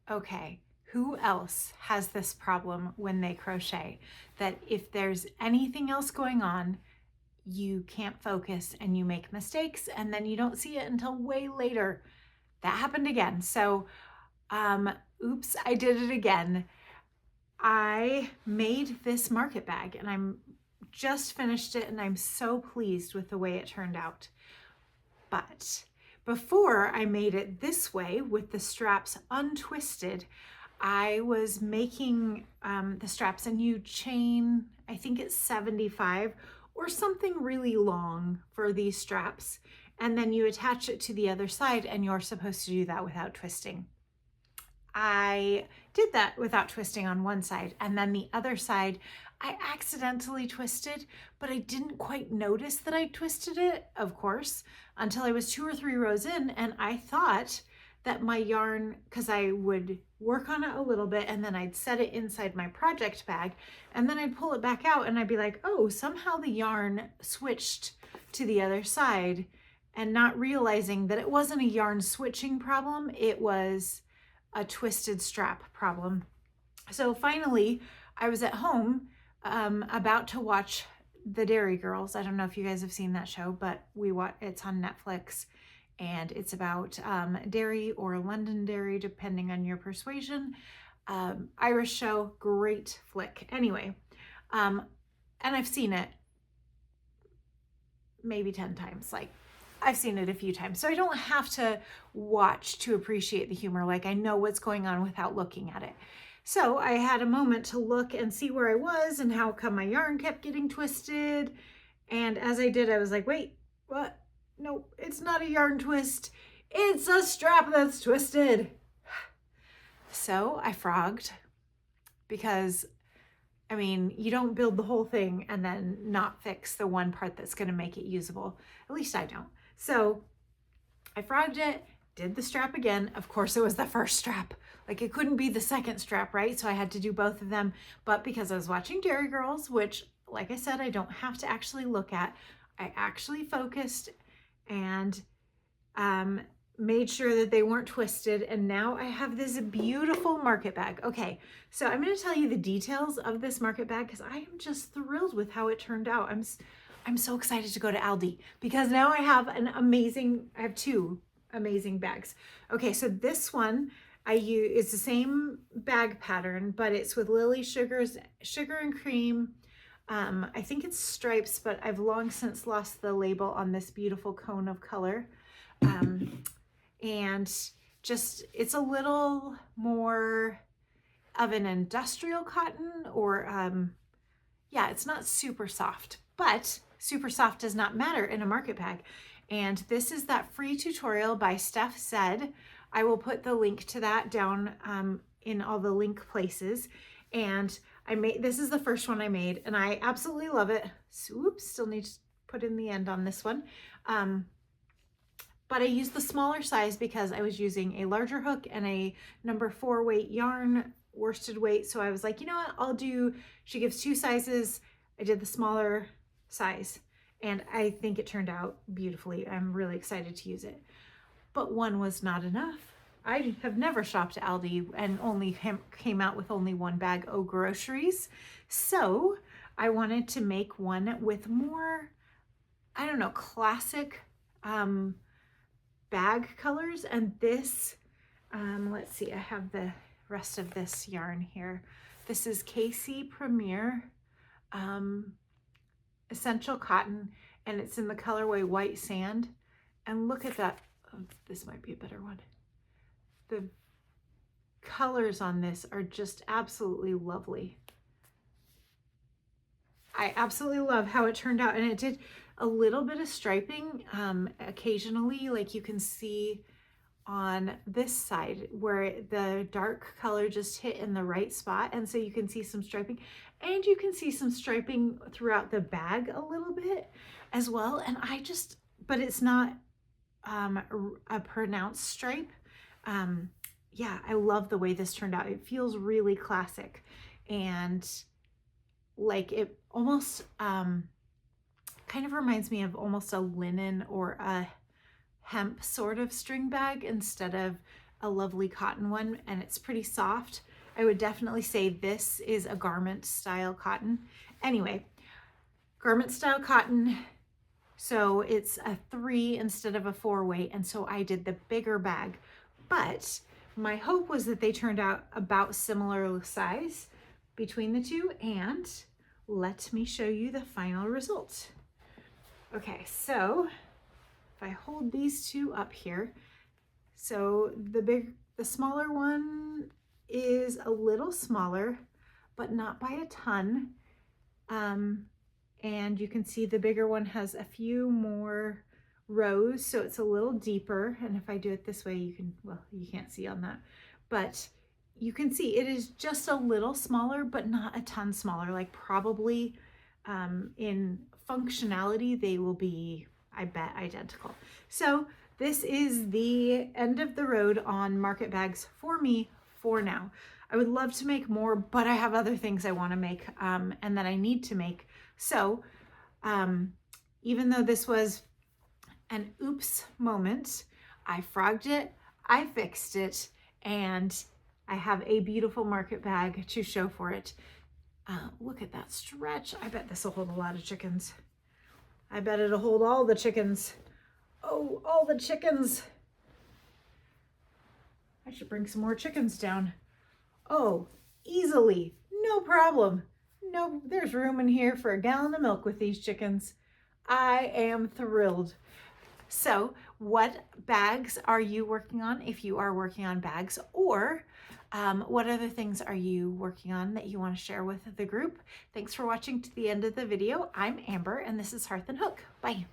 Okay, who else has this problem when they crochet? That if there's anything else going on, you can't focus and you make mistakes and then you don't see it until way later. That happened again. So, oops, I did it again. I made this market bag and I'm just finished it and I'm so pleased with the way it turned out. But before I made it this way with the straps untwisted, I was making the straps and you chain, I think it's 75 or something really long for these straps. And then you attach it to the other side and you're supposed to do that without twisting. I did that without twisting on one side, and then the other side I accidentally twisted, but I didn't quite notice that I twisted it, of course, until I was 2 or 3 rows in, and I thought that my yarn, because I would work on it a little bit and then I'd set it inside my project bag and then I'd pull it back out and I'd be like, oh, somehow the yarn switched to the other side, and not realizing that it wasn't a yarn switching problem, it was a twisted strap problem. So finally, I was at home about to watch The Dairy Girls. I don't know if you guys have seen that show, but it's on Netflix, and it's about dairy or Londonderry, depending on your persuasion. Irish show, great flick. Anyway, and I've seen it maybe 10 times. Like, I've seen it a few times, so I don't have to watch to appreciate the humor. Like, I know what's going on without looking at it. So I had a moment to look and see where I was and how come my yarn kept getting twisted. And as I did, I was like, wait, what? No, it's not a yarn twist. It's a strap that's twisted. So I frogged, because I mean, you don't build the whole thing and then not fix the one part that's going to make it usable. At least I don't. So I frogged it, did the strap again. Of course, it was the first strap. Like, it couldn't be the second strap, right? So I had to do both of them. But because I was watching Dairy Girls, which, like I said, I don't have to actually look at, I actually focused and made sure that they weren't twisted. And now I have this beautiful market bag. Okay, so I'm going to tell you the details of this market bag because I am just thrilled with how it turned out. I'm so excited to go to Aldi because now I have I have 2 amazing bags. Okay, so this one it's the same bag pattern, but it's with Lily sugar and cream. I think it's stripes, but I've long since lost the label on this beautiful cone of color. And just, it's a little more of an industrial cotton, or yeah, it's not super soft, but super soft does not matter in a market bag. And this is that free tutorial by Steph Zed. I will put the link to that down in all the link places. And this is the first one I made and I absolutely love it. So, oops, still need to put in the end on this one. But I used the smaller size because I was using a larger hook and a number 4 weight yarn, worsted weight. So I was like, you know what, she gives 2 sizes. I did the smaller size and I think it turned out beautifully. I'm really excited to use it. But one was not enough. I have never shopped at Aldi and only came out with only 1 bag of groceries. So I wanted to make one with more, I don't know, classic bag colors. And this, let's see, I have the rest of this yarn here. This is KC Premier Essential Cotton, and it's in the colorway White Sand. And look at that. Oh, this might be a better one. The colors on this are just absolutely lovely. I absolutely love how it turned out, and it did a little bit of striping occasionally, like you can see on this side where the dark color just hit in the right spot, and so you can see some striping, and you can see some striping throughout the bag a little bit as well. And but it's not a pronounced stripe. Yeah, I love the way this turned out. It feels really classic, and like it almost kind of reminds me of almost a linen or a hemp sort of string bag instead of a lovely cotton one, and it's pretty soft. I would definitely say this is a garment style cotton. Anyway, garment style cotton, so it's a 3 instead of a 4 weight, and so I did the bigger bag. But my hope was that they turned out about similar size between the two, and let me show you the final result. Okay, so if I hold these two up here, so the smaller one is a little smaller, but not by a ton. And you can see the bigger one has a few more rows, so it's a little deeper. And if I do it this way, you can, well, you can't see on that, but you can see it is just a little smaller, but not a ton smaller. Like probably in functionality, they will be, I bet, identical. So this is the end of the road on market bags for me for now. I would love to make more, but I have other things I want to make and that I need to make. So even though this was an oops moment, I frogged it, I fixed it, and I have a beautiful market bag to show for it. Look at that stretch. I bet this will hold a lot of chickens. I bet it'll hold all the chickens. Oh, all the chickens. I should bring some more chickens down. Oh, easily, no problem. No, there's room in here for a gallon of milk with these chickens. I am thrilled. So what bags are you working on if you are working on bags, or what other things are you working on that you want to share with the group? Thanks for watching to the end of the video. I'm Amber and this is Hearth and Hook. Bye.